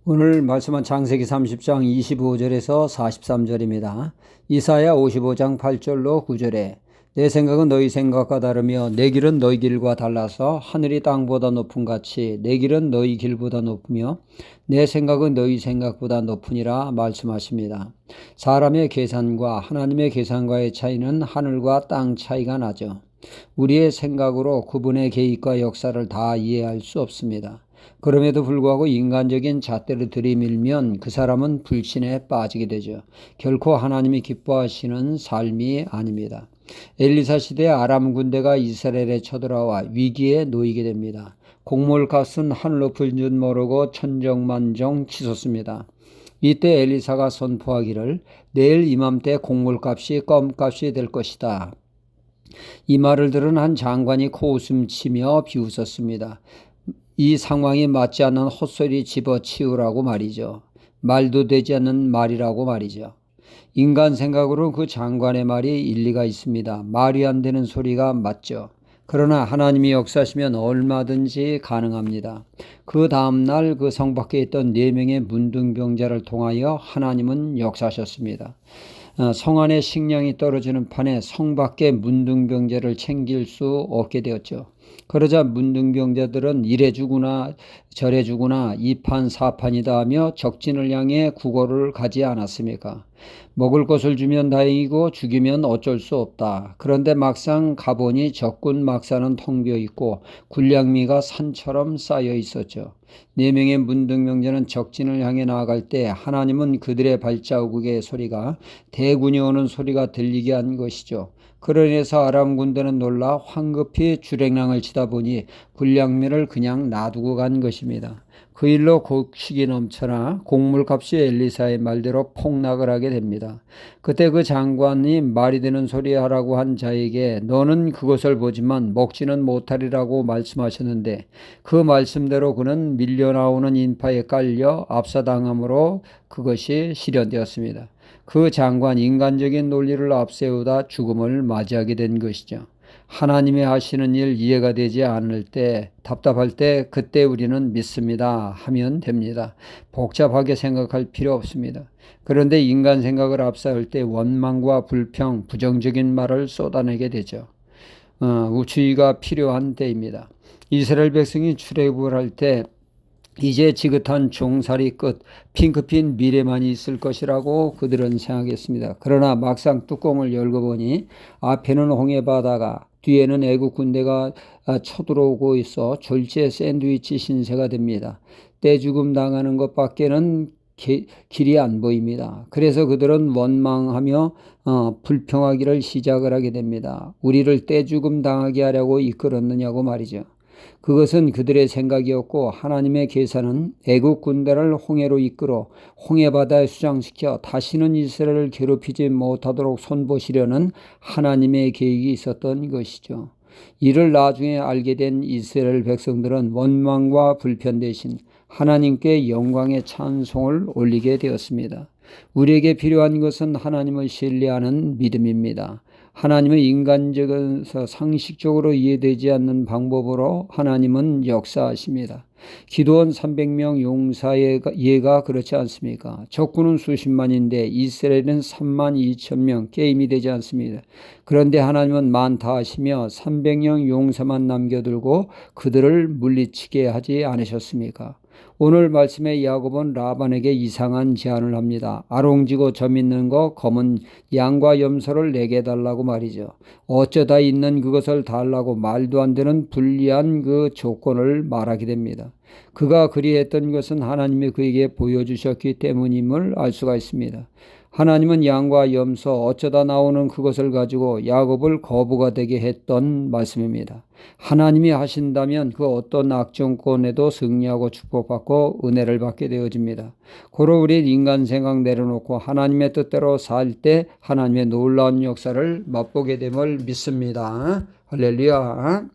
오늘 말씀은 창세기 30장 25절에서 43절입니다. 이사야 55장 8절로 9절에 내 생각은 너희 생각과 다르며 내 길은 너희 길과 달라서 하늘이 땅보다 높음 같이 내 길은 너희 길보다 높으며 내 생각은 너희 생각보다 높으니라 말씀하십니다. 사람의 계산과 하나님의 계산과의 차이는 하늘과 땅 차이가 나죠. 우리의 생각으로 그분의 계획과 역사를 다 이해할 수 없습니다. 그럼에도 불구하고 인간적인 잣대를 들이밀면 그 사람은 불신에 빠지게 되죠. 결코 하나님이 기뻐하시는 삶이 아닙니다. 엘리사 시대에 아람 군대가 이스라엘에 쳐들어와 위기에 놓이게 됩니다. 곡물값은 하늘 높을 줄 모르고 천정만정 치솟습니다. 이때 엘리사가 선포하기를 내일 이맘때 곡물값이 껌값이 될 것이다. 이 말을 들은 한 장관이 코웃음치며 비웃었습니다. 이 상황이 맞지 않는 헛소리 집어치우라고 말이죠. 말도 되지 않는 말이라고 말이죠. 인간 생각으로 그 장관의 말이 일리가 있습니다. 말이 안 되는 소리가 맞죠. 그러나 하나님이 역사하시면 얼마든지 가능합니다. 그 다음날 그 성 밖에 있던 4명의 문둥병자를 통하여 하나님은 역사하셨습니다. 성 안에 식량이 떨어지는 판에 성 밖에 문둥병자를 챙길 수 없게 되었죠. 그러자 문둥병자들은 이래 주구나 저래 주구나 이판 사판이다 하며 적진을 향해 구걸을 가지 않았습니까? 먹을 것을 주면 다행이고 죽이면 어쩔 수 없다. 그런데 막상 가보니 적군 막사는 텅 비어 있고 군량미가 산처럼 쌓여 있었죠. 4명의 문둥병자는 적진을 향해 나아갈 때 하나님은 그들의 발자국의 소리가 대군이 오는 소리가 들리게 한 것이죠. 그러면서 아람 군대는 놀라 황급히 주랭랑을 치다 보니 군량미를 그냥 놔두고 간 것입니다. 그 일로 곡식이 넘쳐나 곡물값이 엘리사의 말대로 폭락을 하게 됩니다. 그때 그 장관이 말이 되는 소리 하라고 한 자에게 너는 그것을 보지만 먹지는 못하리라고 말씀하셨는데 그 말씀대로 그는 밀려나오는 인파에 깔려 압사당함으로 그것이 실현되었습니다. 그 장관 인간적인 논리를 앞세우다 죽음을 맞이하게 된 것이죠. 하나님이 하시는 일 이해가 되지 않을 때, 답답할 때 그때 우리는 믿습니다 하면 됩니다. 복잡하게 생각할 필요 없습니다. 그런데 인간 생각을 앞세울 때 원망과 불평, 부정적인 말을 쏟아내게 되죠. 우추위가 필요한 때입니다. 이스라엘 백성이 출애굽을 할 때 이제 지긋한 종살이 끝 핑크빛 미래만이 있을 것이라고 그들은 생각했습니다. 그러나 막상 뚜껑을 열고 보니 앞에는 홍해바다가 뒤에는 애국 군대가 쳐들어오고 있어 졸지에 샌드위치 신세가 됩니다. 떼죽음 당하는 것밖에는 길이 안 보입니다. 그래서 그들은 원망하며 불평하기를 시작을 하게 됩니다. 우리를 떼죽음 당하게 하려고 이끌었느냐고 말이죠. 그것은 그들의 생각이었고 하나님의 계산은 애국 군대를 홍해로 이끌어 홍해바다에 수장시켜 다시는 이스라엘을 괴롭히지 못하도록 손보시려는 하나님의 계획이 있었던 것이죠. 이를 나중에 알게 된 이스라엘 백성들은 원망과 불편 대신 하나님께 영광의 찬송을 올리게 되었습니다. 우리에게 필요한 것은 하나님을 신뢰하는 믿음입니다. 하나님은 인간적에서 상식적으로 이해되지 않는 방법으로 하나님은 역사하십니다. 기드온 300명 용사의 예가 그렇지 않습니까? 적군은 수십만인데 이스라엘은 3만 2천 명 게임이 되지 않습니다. 그런데 하나님은 많다 하시며 300명 용사만 남겨두고 그들을 물리치게 하지 않으셨습니까? 오늘 말씀에 야곱은 라반에게 이상한 제안을 합니다. 아롱지고 점 있는 거 검은 양과 염소를 내게 달라고 말이죠. 어쩌다 있는 그것을 달라고 말도 안 되는 불리한 그 조건을 말하게 됩니다. 그가 그리했던 것은 하나님이 그에게 보여주셨기 때문임을 알 수가 있습니다. 하나님은 양과 염소 어쩌다 나오는 그것을 가지고 야곱을 거부가 되게 했던 말씀입니다. 하나님이 하신다면 그 어떤 악정권에도 승리하고 축복받고 은혜를 받게 되어집니다. 고로 우리 인간 생각 내려놓고 하나님의 뜻대로 살 때 하나님의 놀라운 역사를 맛보게 됨을 믿습니다. 할렐루야.